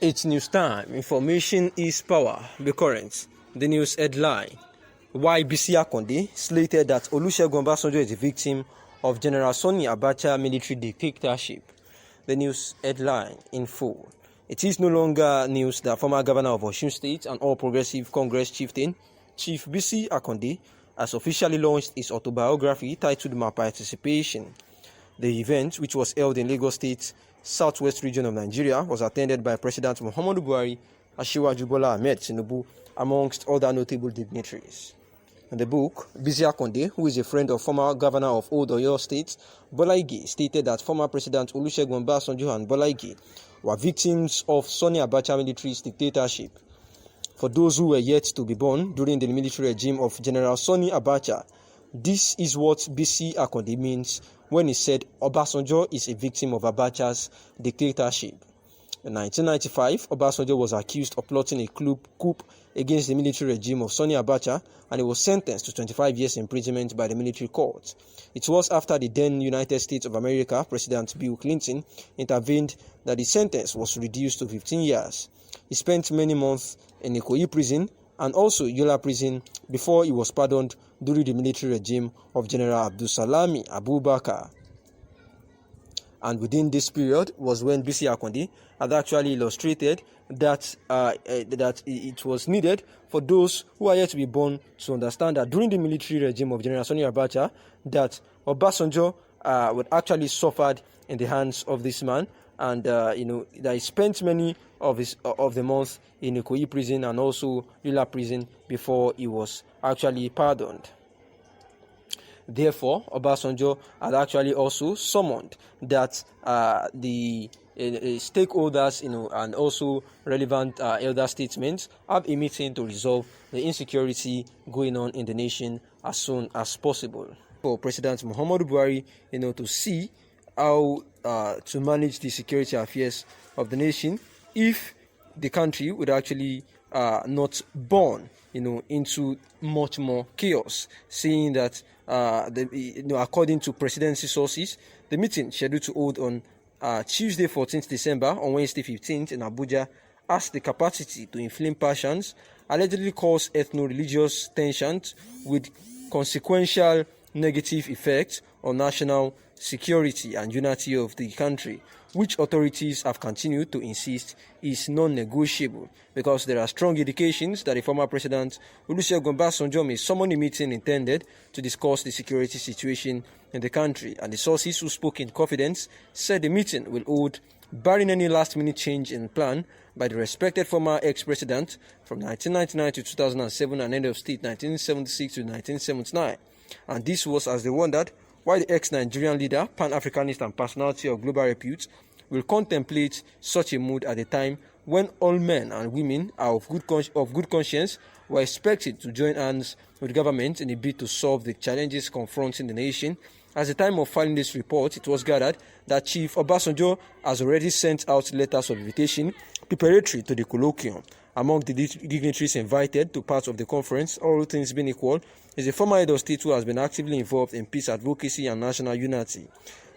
It's news time. Information is power. Be current. The news headline. Why Bisi Akande slated that Olusegun Obasanjo is a victim of General Sani Abacha military dictatorship. The news headline in full. It is no longer news that former governor of Osun State and All Progressive Congress chieftain, Chief Bisi Akande, has officially launched his autobiography titled My Participation. The event, which was held in Lagos State, southwest region of Nigeria, was attended by President Muhammadu Buhari, Asiwaju Bola Ahmed Tinubu, amongst other notable dignitaries. In the book, Bisi Akande, who is a friend of former governor of Old Oyo State, Bola Ige, stated that former President Olusegun Obasanjo and Bola Ige were victims of Sani Abacha military's dictatorship. For those who were yet to be born during the military regime of General Sani Abacha, this is what Bisi Akande means when he said Obasanjo is a victim of Abacha'S dictatorship. In 1995, Obasanjo was accused of plotting a coup against the military regime of Sani Abacha, and he was sentenced to 25 years imprisonment by the military court. It was after the then United States of America President Bill Clinton intervened that the sentence was reduced to 15 years. He spent many months in Ikoyi prison and also Yola prison before he was pardoned during the military regime of General Abdulsalami Abubakar. And within this period was when Bisi Akande had actually illustrated that it was needed for those who are yet to be born to understand that during the military regime of General Sani Abacha, that Obasanjo would actually suffered in the hands of this man, and that he spent many of the months in Ikoyi prison and also Yola prison before he was actually pardoned. Therefore, Obasanjo had actually also summoned that the stakeholders, and also relevant elder statements have a meeting to resolve the insecurity going on in the nation as soon as possible. For President Muhammadu Buhari, to see how to manage the security affairs of the nation if the country would actually not burn into much more chaos, seeing that according to presidency sources, the meeting scheduled to hold on Tuesday 14th December on Wednesday 15th in Abuja has the capacity to inflame passions, allegedly cause ethno-religious tensions with consequential negative effects on national security and unity of the country, which authorities have continued to insist is non-negotiable, because there are strong indications that the former president Olusegun Obasanjo may summon a meeting intended to discuss the security situation in the country, and the sources who spoke in confidence said the meeting will hold barring any last-minute change in plan by the respected former ex-president from 1999 to 2007 and head of state 1976 to 1979. And this was as they wondered why the ex-Nigerian leader, Pan-Africanist and personality of global repute, will contemplate such a mood at a time when all men and women are of good conscience were expected to join hands with government in a bid to solve the challenges confronting the nation. At the time of filing this report, it was gathered that Chief Obasanjo has already sent out letters of invitation preparatory to the colloquium. Among the dignitaries invited to part of the conference, all things being equal, is a former head of state who has been actively involved in peace advocacy and national unity.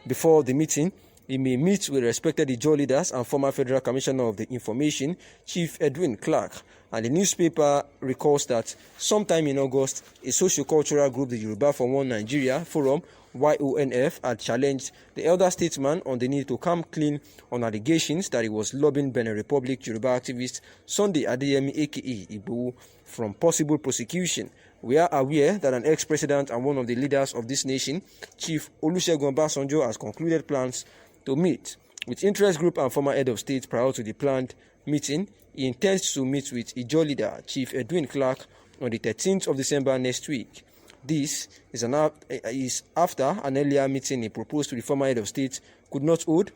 Before the meeting, he may meet with respected Ijaw leaders and former Federal Commissioner of the Information, Chief Edwin Clark. And the newspaper recalls that sometime in August, a socio-cultural group, the Yoruba for One Nigeria Forum, YONF, had challenged the elder statesman on the need to come clean on allegations that he was lobbying Benin Republic Yoruba activist Sunday Adeyemi aka Igboho from possible prosecution. We are aware that an ex-president and one of the leaders of this nation, Chief Olusegun Obasanjo, has concluded plans to meet with interest group and former head of state prior to the planned meeting. He intends to meet with Ijaw leader Chief Edwin Clark on the 13th of December next week. This is after an earlier meeting he proposed to the former head of state could not hold,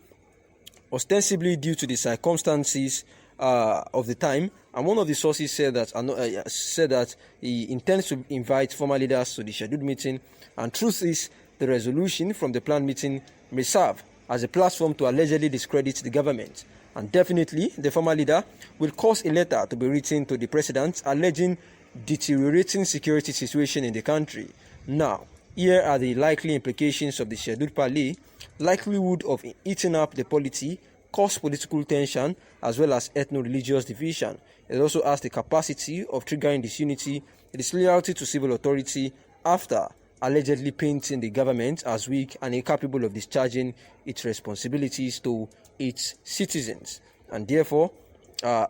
ostensibly due to the circumstances of the time. And one of the sources said that he intends to invite former leaders to the scheduled meeting. And truth is, the resolution from the planned meeting may serve as a platform to allegedly discredit the government. And definitely, the former leader will cause a letter to be written to the president alleging deteriorating security situation in the country. Now, here are the likely implications of the scheduled parley: likelihood of eating up the polity cause political tension as well as ethno-religious division. It also has the capacity of triggering disunity, disloyalty to civil authority after allegedly painting the government as weak and incapable of discharging its responsibilities to its citizens. And therefore,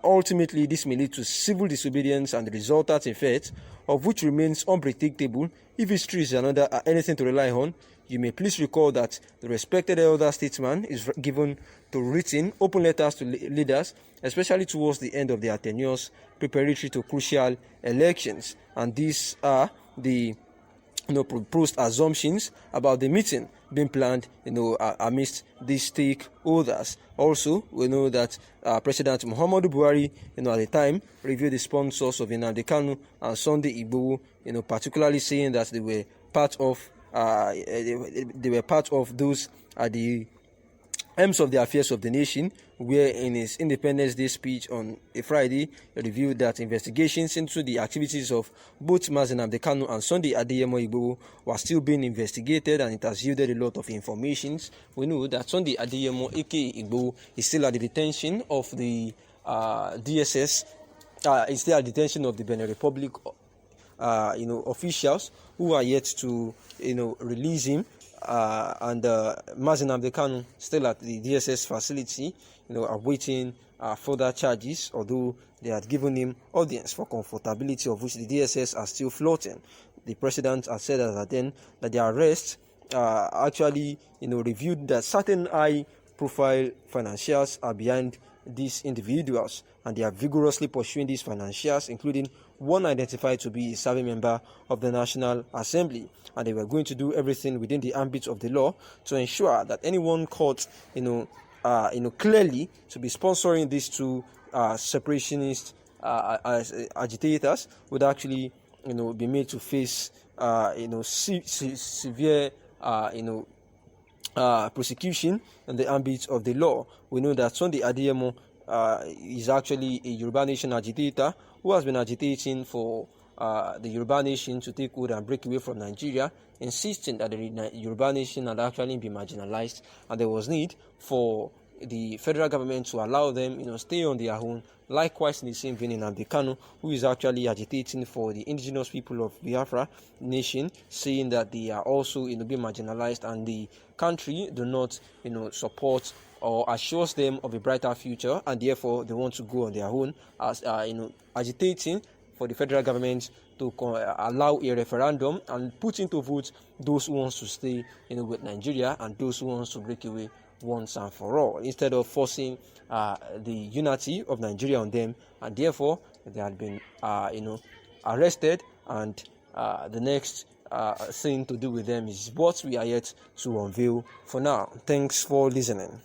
ultimately, this may lead to civil disobedience and the resultant effect of which remains unpredictable. If history is anything to rely on, you may please recall that the respected elder statesman is given to written open letters to leaders, especially towards the end of their tenures, preparatory to crucial elections. And these are the proposed assumptions about the meeting being planned, amidst these stakeholders. Also, we know that President Muhammadu Buhari, at the time, reviewed the sponsors of Nnamdi Kanu and Sunday Igboho, particularly saying that they were part of those the aims of the affairs of the nation, where in his Independence Day speech on a Friday, he revealed that investigations into the activities of both Mazi Nnamdi Kanu and Sunday Adeyemo Igboho were still being investigated, and it has yielded a lot of information. We know that Sunday Adeyemo, aka Igboho, is still at the detention of the DSS, is still at the detention of the Benin Republic, officials who are yet to, release him. And Mazi Nnamdi Kanu still at the DSS facility, awaiting further charges, although they had given him audience for comfortability, of which the DSS are still floating. The president has said that the arrest actually, reviewed that certain high-profile financiers are behind these individuals, and they are vigorously pursuing these financiers, including one identified to be a serving member of the National Assembly, and they were going to do everything within the ambit of the law to ensure that anyone caught, clearly to be sponsoring these two separationist agitators would actually, be made to face, severe, prosecution in the ambit of the law. We know that Sunday Adeyemo is actually a Yoruba Nation agitator who has been agitating for the Yoruba Nation to take hold and break away from Nigeria, insisting that the Yoruba Nation had actually been marginalized, and there was need for the federal government to allow them, stay on their own. Likewise, in the same vein, Nnamdi Kanu, who is actually agitating for the indigenous people of Biafra nation, saying that they are also, being marginalized, and the country do not, support or assures them of a brighter future, and therefore they want to go on their own, as agitating for the federal government to allow a referendum and put into vote those who want to stay, with Nigeria, and those who want to break away once and for all, instead of forcing the unity of Nigeria on them. And therefore they had been, arrested, and the next thing to do with them is what we are yet to unveil. For now, thanks for listening.